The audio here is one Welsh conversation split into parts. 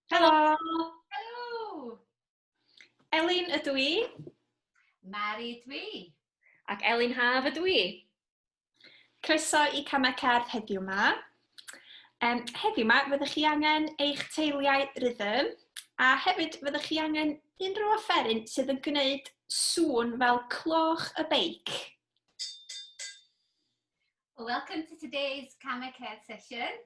Helo, Helo! Elin ydw i, Mari dwi. Ac Elin Haf ydw i. croeso i Camau Cerdd heddiw yma. Heddiw yma fyddwch chi angen eich teiliau rhythm a hefyd fyddwch chi angen unrhyw offeryn sydd yn gwneud sŵn fel cloch y beic. Welcome to today's Camau Cerdd session.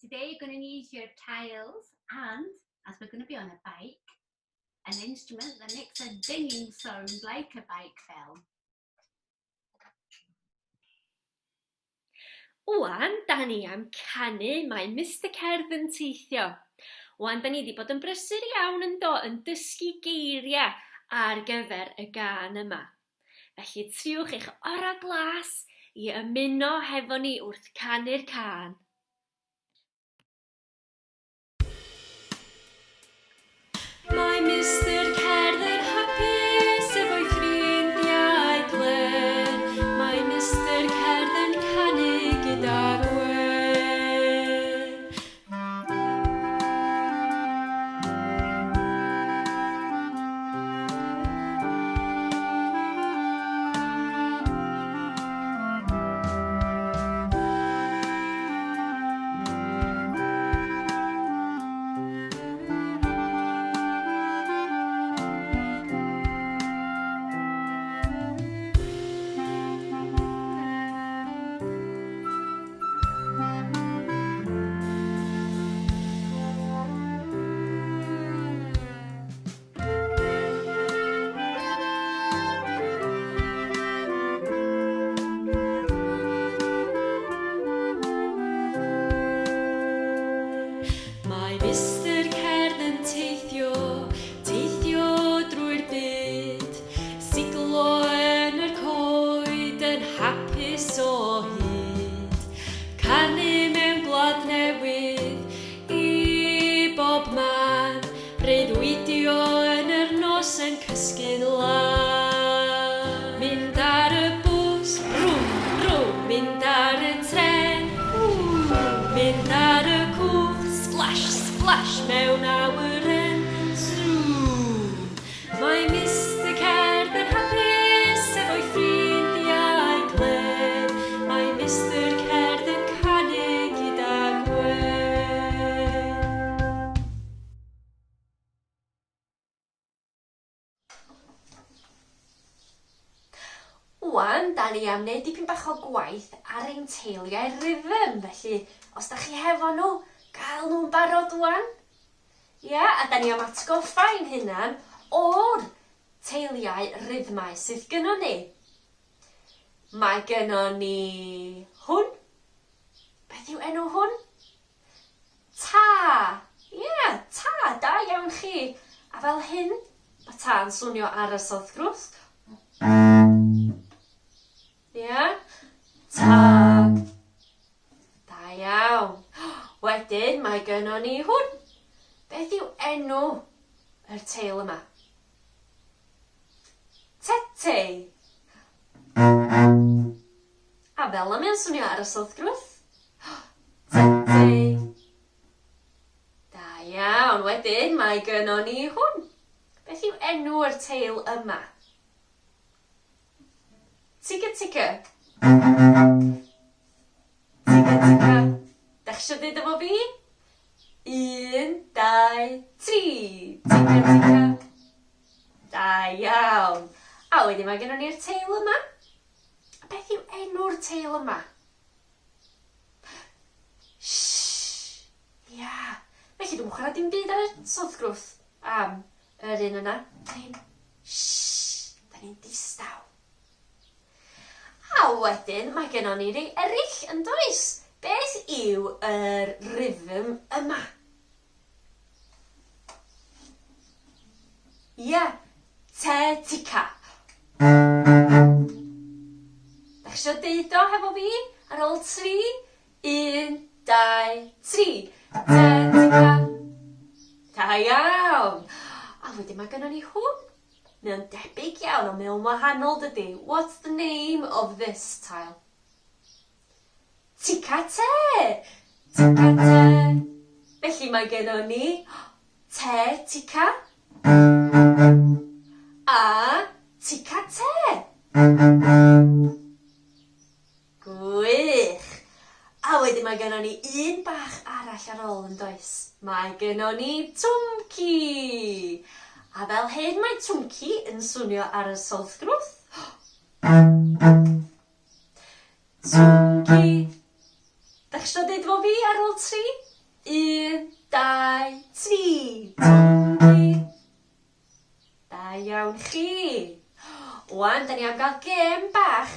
Today you're going to need your tiles and, as we're going to be on a bike, an instrument that makes a dinging sound like a bike film. Wan, da ni am canu mae Mr Cerdd yn teithio. Wan, da ni wedi bod yn brysur iawn yn dysgu geiriau ar gyfer y gân yma. Felly triwch eich ora glas i ymuno hefo ni wrth canu'r cân. Mae Mr Cerdd yn hapus efo'i ffrindiau glen. Mae Mr Cerdd yn canu gyda gwen. Mae Mr Cerdd yn teithio drwy'r byd, siglo yn yr coed yn hapus o hyd, canu mewn gwlad newydd i bob man, breuddwydio yn yr nos yn cysgu'n lan. Mynd ar y bws, rwm, rwm, mynd ar y tren, mynd ar y cwch, splash, splash, mewn awyren, sŵn. Mae Mr Cerdd yn hapus efo'i ffrindiau glen. Mae Mr Cerdd yn canu gyda gwen. Wan, da ni am wneud dipyn bach o gwaith ar ein teiliau rhythm, felly os da chi hefo nhw, gael nhw'n barod wan. Ia, a da ni am atgoffa ein hunan o'r teiliau rhythmau sydd gynnon ni. Mae gynnon ni hwn. Beth yw enw hwn? Ta. Ia, ta, da iawn chi. A fel hyn, mae ta'n swnio ar y soddgrwth. Ia, tag. Da iawn. Wedyn mae gynnon ni hwn. Beth yw enw yr teil yma? Tete. A fel yma'n swnio ar y soddgrwth. Tete. Da iawn. Wedyn mae gynnon ni hwn. Beth yw enw yr teil yma? Tica tica. Tica tica. Da chi eisiau dweud efo fi? 1, 2, 3. Tica tica. Da iawn. A wedyn mae gennym ni'r teil yma. Beth yw enw'r teil yma? Shhh. Ia. Felly dwi'n chwarae dim byd ar y soddgrwth am yr un yna. Shhh. Da ni'n distaw. A wedyn mae gennym ni rei eraill yn does. Beth yw yr rhythm yma? Ia, te tica. Da chi eisiau deud o hefo fi ar ôl 3? 1, 2, 3. Te tica. Da iawn. A wedyn mae gennym ni hwn. Mae'n debyg iawn, ond mae'n wahanol dydy. What's the name of this tile? Tica te. Tica te. Felly mae gennym ni te tica a tica te. Gwych! A wedyn mae gennym ni un bach arall ar ôl yn does. Mae gennym ni twmci. A fel hyn mae twmci yn swnio ar y solthgrwth. Twmci. Da chi eisiau dweud fo fi ar ôl 3? 1, 2, 3. Twmci. Da iawn chi. Wan, da ni am gael gêm bach.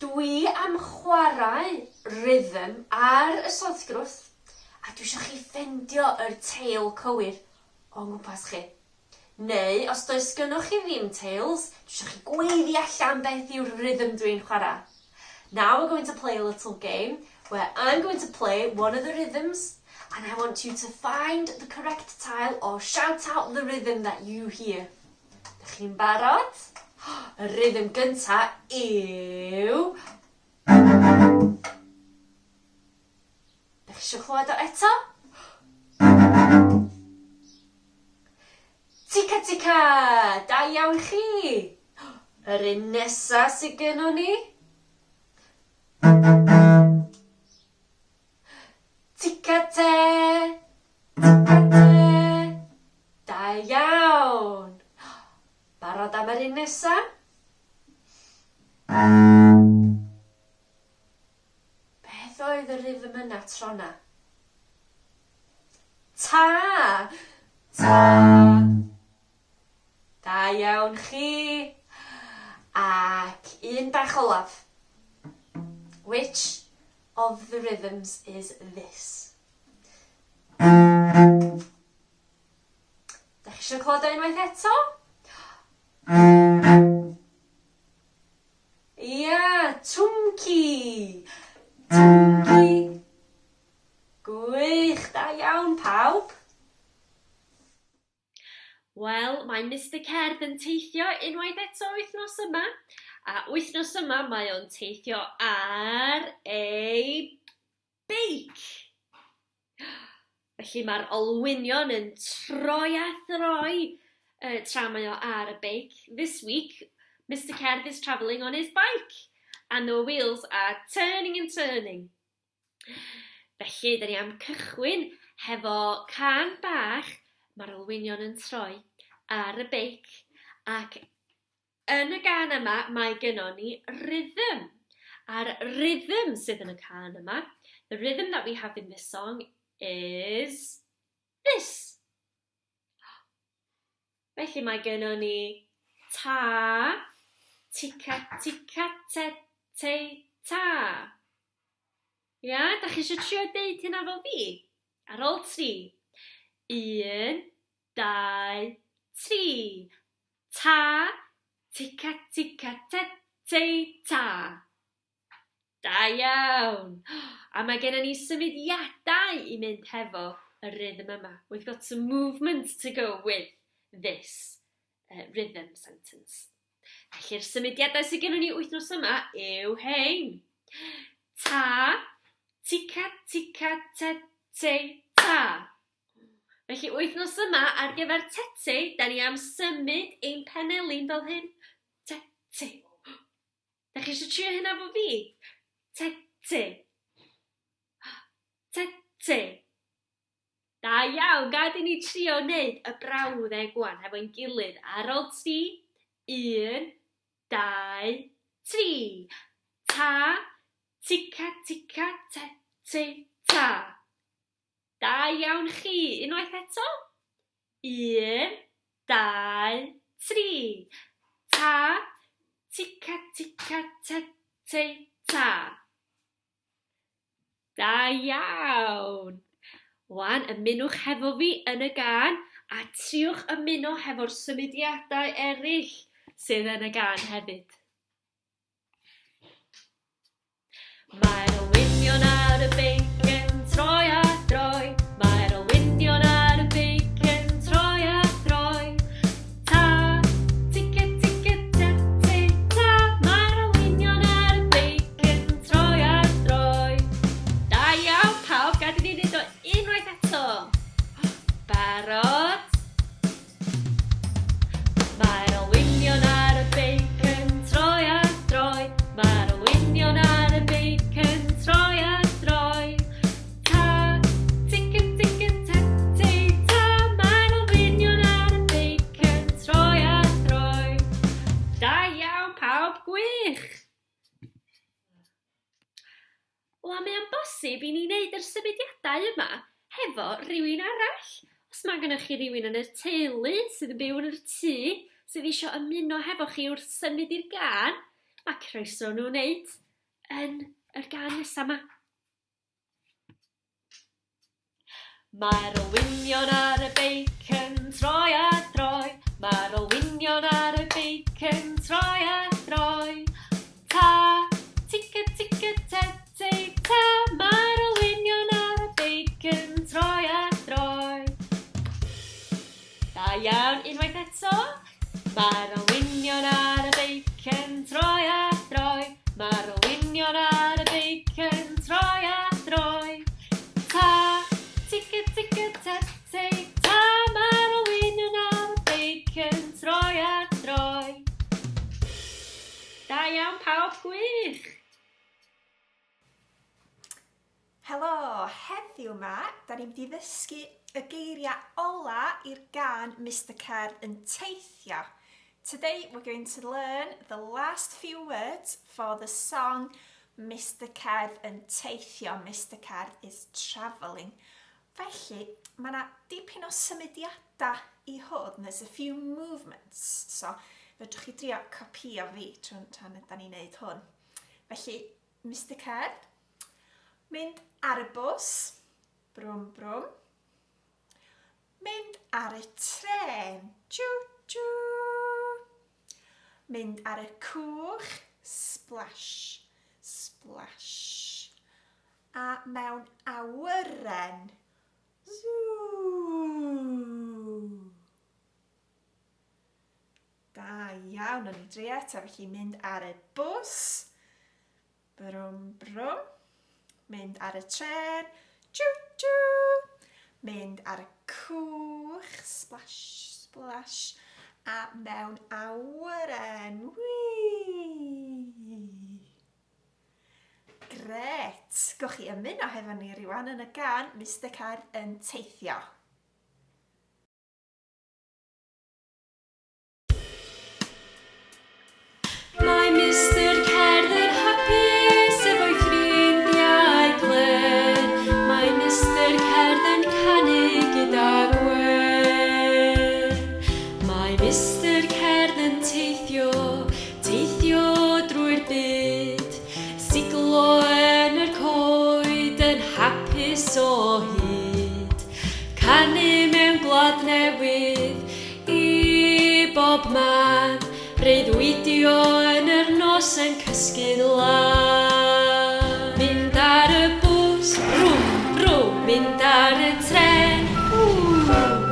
Dwi am chwarae rhythm ar y solthgrwth a dwi eisiau chi ffendio yr teil cywir o'n gwmpas chi. Neu, os does gynnwch chi ddim tails, dwi eisiau chi gweiddi allan beth yw'r rhythm dwi'n chwarae. Now we're going to play a little game where I'm going to play one of the rhythms and I want you to find the correct tile or shout out the rhythm that you hear. Ydych chi'n barod? Y rhythm gynta yw... Ydych chi eisiau clywed o eto? Tica tica! Da iawn chi! Yr un nesa sydd gennym ni? Tica te! Tica te! Da iawn! Barod am yr un nesa? Beth oedd y rhythm yna trona? Ta! Ta! Da iawn chi! Ac un bach olaf. Which of the rhythms is this? Da chi eisiau clywed o unwaith eto? Ia, twmci! Twmci! Gwych, da iawn pawb! Wel, mae Mr Cerdd yn teithio unwaith eto wythnos yma. A wythnos yma mae o'n teithio ar ei beic. Felly mae'r olwynion yn troi a throi tra mae o ar y beic. This week, Mr Cerdd is travelling on his bike. And the wheels are turning and turning. Felly, da ni am cychwyn hefo can bach. Mae'r olwynion yn troi ar y beic. Ac yn y gan yma, mae gennym ni rhythm. A'r rhythm sydd yn y can yma, the rhythm that we have in this song is this. Felly mae gennym ni ta, tica, tica, te, te, ta. Ia, da chi eisiau trio deud hynna fel fi? Ar ôl 3. 1, 2, 3. Ta, tica, tica, te, te, ta. Da iawn. A mae gennym ni symudiadau i mynd hefo y rhythm yma. We've got some movement to go with this rhythm sentence. Felly'r symudiadau sydd gennym ni wythnos yma yw hein. Ta, tica, tica, te, te, ta. Felly wythnos yma ar gyfer tete, da ni am symud ein penelin fel hyn. Tete. Da chi eisiau trio hynna fo fi? Tete. Tete. Da iawn, gad i ni trio wneud y brawddau gwan hefo'n gilydd ar ôl 3. 1, 2, 3. Ta, tica, tica, te, te, ta. Da iawn chi, unwaith eto. 1, 2, 3. Ta, tica, tica, te, te, ta. Da iawn. Wan, ymunwch hefo fi yn y gan a triwch ymuno hefo'r symudiadau eraill sydd yn y gan hefyd. Mae'r olwynion ar y beic yn troi a throi. Mae'r olwynion ar y beic yn troi a throi. Ta, tica, tica, ta, te, ta. Mae'r olwynion ar y beic yn troi a throi. Da iawn pawb, gad i ni wneud o unwaith eto. nodiadau yma hefo rhywun arall. Os mae gennych chi rhywun yn y teulu sydd yn byw yn yr tŷ, sydd eisiau ymuno hefo chi wrth symud i'r gân, mae croeso nhw wneud yn yr gân nesaf yma. Mae'r olwynion ar y beic yn troi a throi. Mae'r olwynion ar y beic yn troi a throi. Ta, tica tica te te ta. Mae'r olwynion ar y beic yn troi a throi. Da iawn, unwaith eto. Mae'r olwynion ar y beic yn troi a throi. Mae'r olwynion ar y beic yn troi a throi. Ta, tica tica te te ta. Mae'r olwynion ar y beic yn troi a throi. Da iawn pawb, gwych! Helo, heddiw yma, da ni'n mynd i ddysgu y geiriau ola i'r gân Mr Cerdd yn Teithio. Today we're going to learn the last few words for the song Mr Cerdd yn Teithio. Mr Cerdd is travelling. Felly, mae yna dipyn o symudiadau i hwn. There's a few movements. So, fedrwch chi drio copio fi tra'n da ni'n neud hwn. Felly, Mr Cerdd, mynd ar y bws, brwm brwm. Mynd ar y tren, tju tju. Mynd ar y cwch, splash, splash. A mewn awyren, zoo. Da iawn, o'n i drio eto, felly mynd ar y bws, brwm brwm. Mynd ar y tren, tju tju. Mynd ar y cwch, splash, splash. A mewn awyren, wii. Gret! Gwch chi ymuno hefo ni rŵan yn y gân Mr Cerdd yn Teithio. Mae Mr Cerdd yn hapus efo'i ffrindiau gled. Mae Mr Cerdd yn canu gyda gwer. Mae Mr Cerdd yn teithio, teithio drwy'r byd. Siglo yn yr coed yn hapus o hyd. Canu mewn gwlad newydd i bob man. Breuddwydio yn yr nos yn cysgu'n lan. Mynd ar y bws, rwm, rwm. Mynd ar y tren,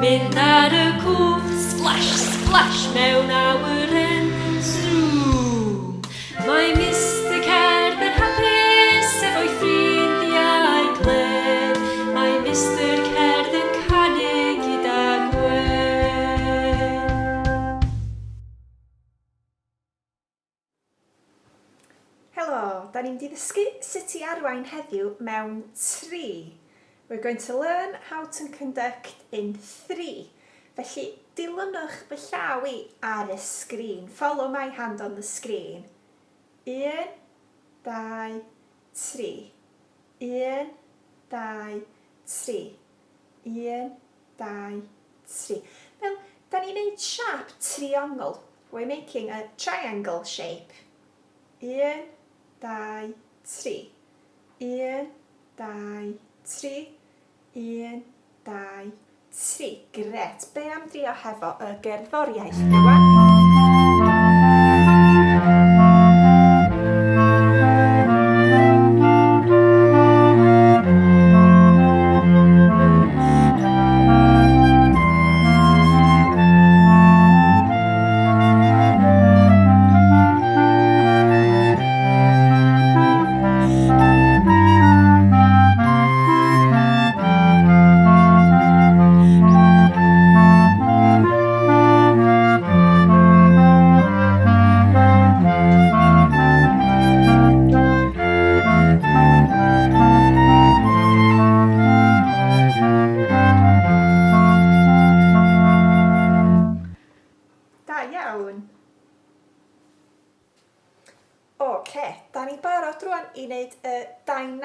mynd ar y cwch, splash, splash. Mewn awyren, zoom. Mae Mr Cerdd yn hapus efo'i ffrindiau gled. Mae Mr Cerdd yn canu gyda gwen. Helo, da ni'n mynd i ddysgu sut i arwain heddiw mewn tri. We're going to learn how to conduct in three. Felly, dilynwch fy llaw i ar y sgrin. Follow my hand on the screen. 1, 2, 3. 1, 2, 3. 1, 2, 3. Wel, da ni'n neud siap triongl. We're making a triangle shape. 1, 2, 3. 1, 2, 3. 1, 2, 3. Gret. Be am drio hefo y gerddoriaeth rwan?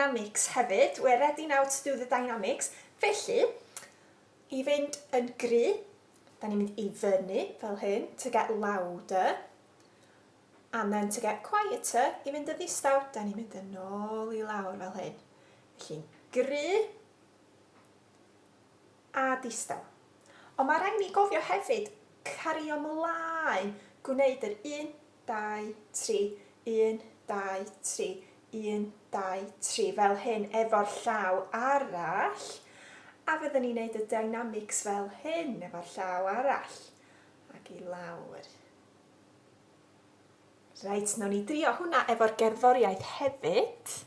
dynamics hefyd. We're ready now to do the dynamics. Felly, i fynd yn gry, da ni'n mynd i fyny fel hyn, to get louder. And then to get quieter, i fynd yn ddistaw, da ni'n mynd yn ôl i lawr fel hyn. Felly, gry a distaw. Ond mae rhaid ni gofio hefyd cario ymlaen, gwneud yr 1, 2, 3, 1, 2, 3, 1, 2, 3 fel hyn efo'r llaw arall. A fyddwn ni'n gwneud y dynamics fel hyn efo'r llaw arall. Ac i lawr. Reit, nawn ni drio hwnna efo'r gerddoriaeth hefyd.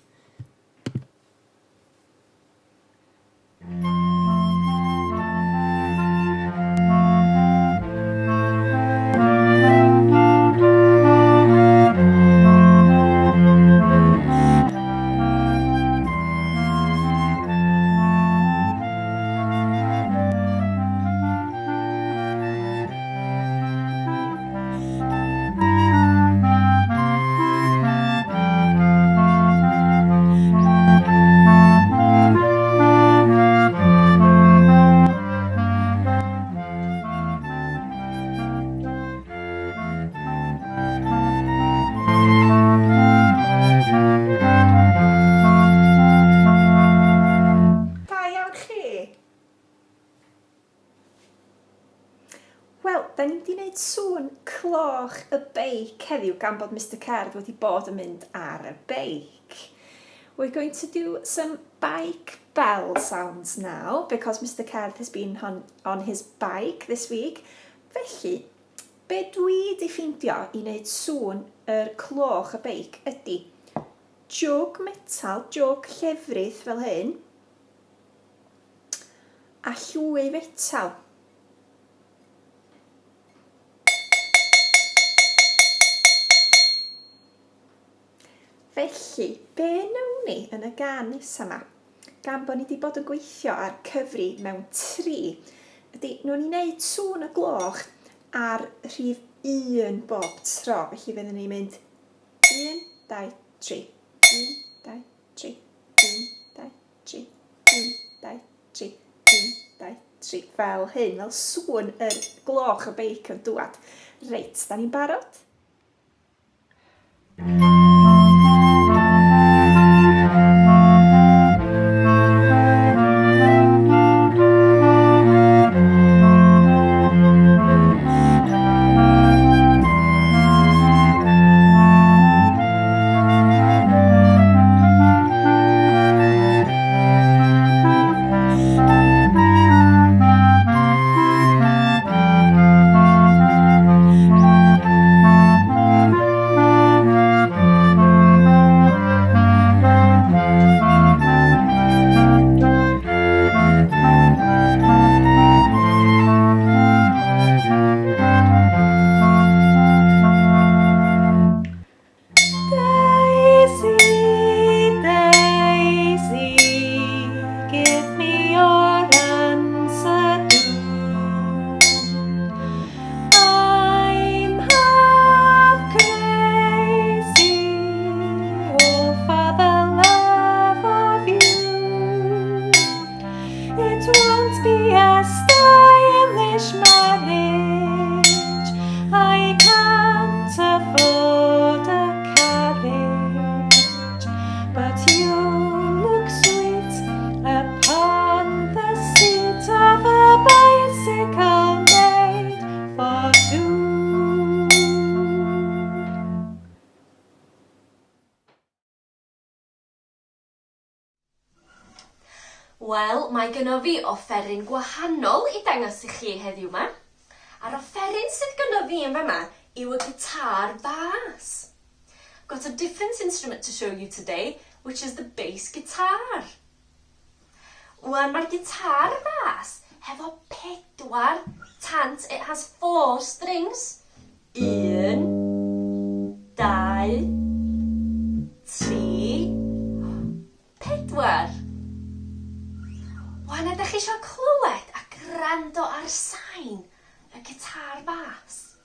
Wel, da ni wedi gwneud sŵn cloch y beic heddiw gan bod Mr Cerdd wedi bod yn mynd ar y beic. We're going to do some bike bell sounds now because Mr Cerdd has been on his bike this week. Felly, be dwi wedi ffeindio i wneud sŵn yr cloch y beic ydy jog metal, jog llefrith fel hyn a llwy fetal. Felly, be wnawn ni yn y gan nesaf yma, gan bod ni wedi bod yn gweithio ar cyfri mewn tri, ydy, nhw'n ni wneud sŵn y gloch ar rhif 1 bob tro. Felly fyddwn ni'n mynd 1, 2, 3, 1, 2, 3, 1, 2, 3, 1, 2, 3, 1, 2, 3, fel hyn, fel sŵn yr gloch y beic yn dŵad. Reit, da ni'n barod? Wel, mae gynno fi offeryn gwahanol i dangos i chi heddiw yma. A'r offeryn sydd gynno fi yn fyma yw y gitar bass. Got a different instrument to show you today, which is the bass guitar. Wel, mae'r gitar bass hefo 4 tant. It has 4 strings. 1, 2, 3, 4. Wan, ydych chi eisiau clywed a gwrando ar sain y gitar bass?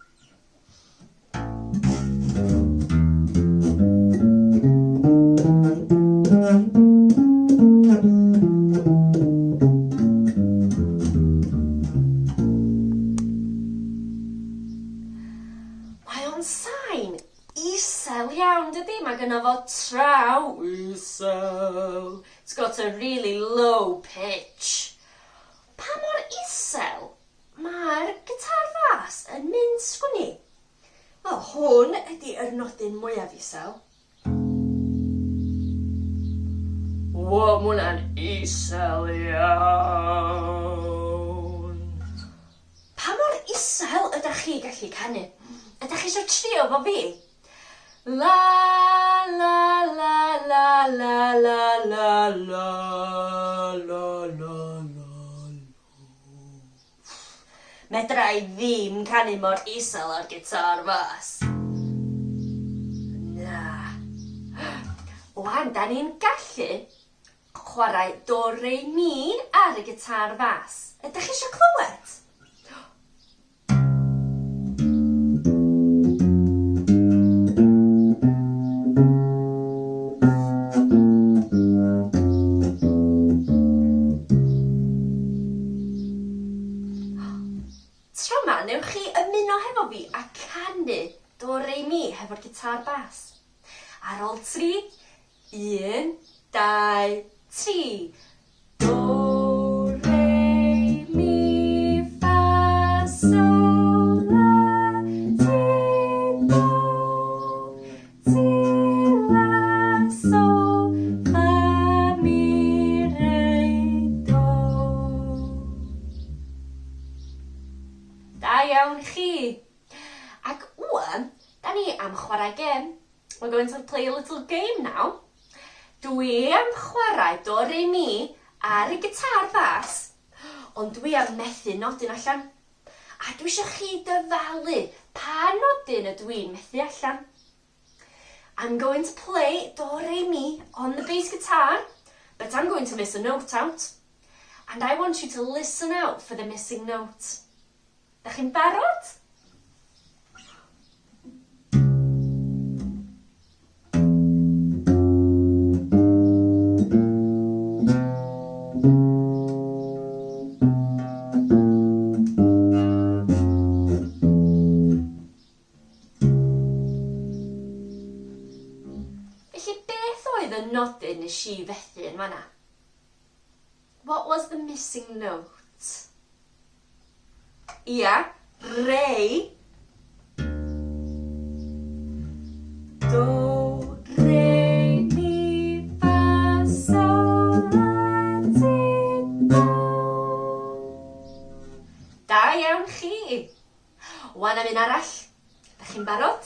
trawisel. It's got a really low pitch. Pa mor isel mae'r gitar fas yn mynd sgwni? Wel, hwn ydy yr nodyn mwyaf isel. Wow, ma' hwnna'n isel iawn. Pa mor isel ydych chi gallu canu? Ydych chi eisiau trio fo fi? La la la la la la la la la la la. Medra I ddim canu mor isel ar gitar fas. Na. Wan, da ni'n gallu chwarae do, re, mi ar y gitar fas. Ydych chi eisiau clywed? Tro yma, newch chi ymuno hefo fi a canu do, re, mi hefo'r gitar bas. Ar ôl 3, 1, 2, 3. Do, re, mi, fa, sol, la, ti, do. Ti, la, sol, fa, mi, re, do. Da iawn chi. Ac ŵan, da ni am chwarae gem. We're going to play a little game now. Dwi am chwarae do, re, mi ar y gitar fas, ond dwi am methu nodyn allan. A dwi eisiau chi dyfalu pa nodyn ydw i'n methu allan. I'm going to play do, re, mi on the bass guitar, but I'm going to miss a note out. And I want you to listen out for the missing note. Dach chi'n barod? Felly beth oedd y nodyn nes I fethu yn fanna? What was the missing note? Ia, re. Do, re, mi, fa, sol, la, ti, do. Da iawn chi. Wan am un arall. Dach chi'n barod?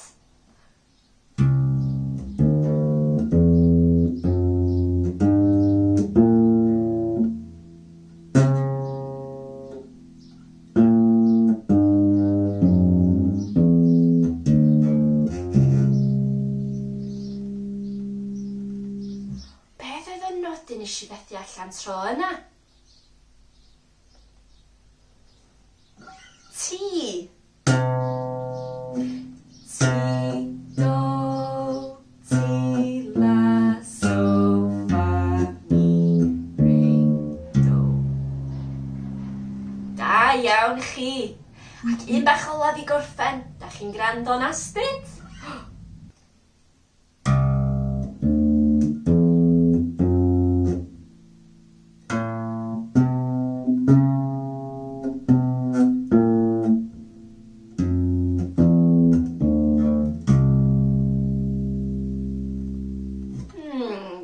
Beth oedd y nodyn nes I fethu allan tro yna? Ti. Ti, do, ti, la, sol, fa, mi, re, do. Da iawn chi. Ac un bach olaf I gorffen. Da chi'n gwrando'n astryd?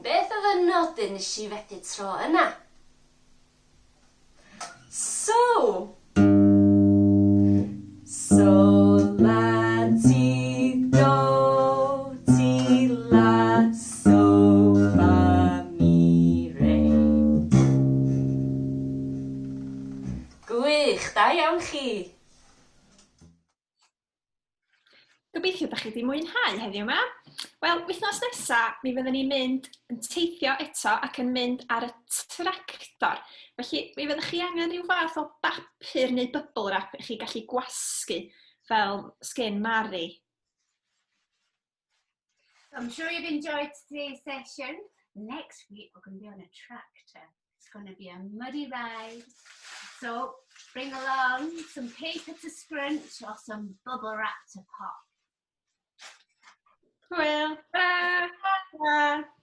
Beth oedd y nodyn nes I fethu tro yna? So, la, ti, do, ti, la, sol, fa, mi, re. Gwych, da iawn chi. Gobeithio ydych chi wedi mwynhau heddiw yma. Wel, wythnos nesaf, mi fyddwn ni'n mynd yn teithio eto ac yn mynd ar y tractor. Felly, mi fyddwch chi angen rhyw fath o bapur neu bubble wrap i chi gallu gwasgu fel sgyn Mari. I'm sure you've enjoyed today's session. Next week, we're going to be on a tractor. It's going to be a muddy ride. So bring along some paper to scrunch or some bubble wrap to pop. Hwyl. Ta! Ta.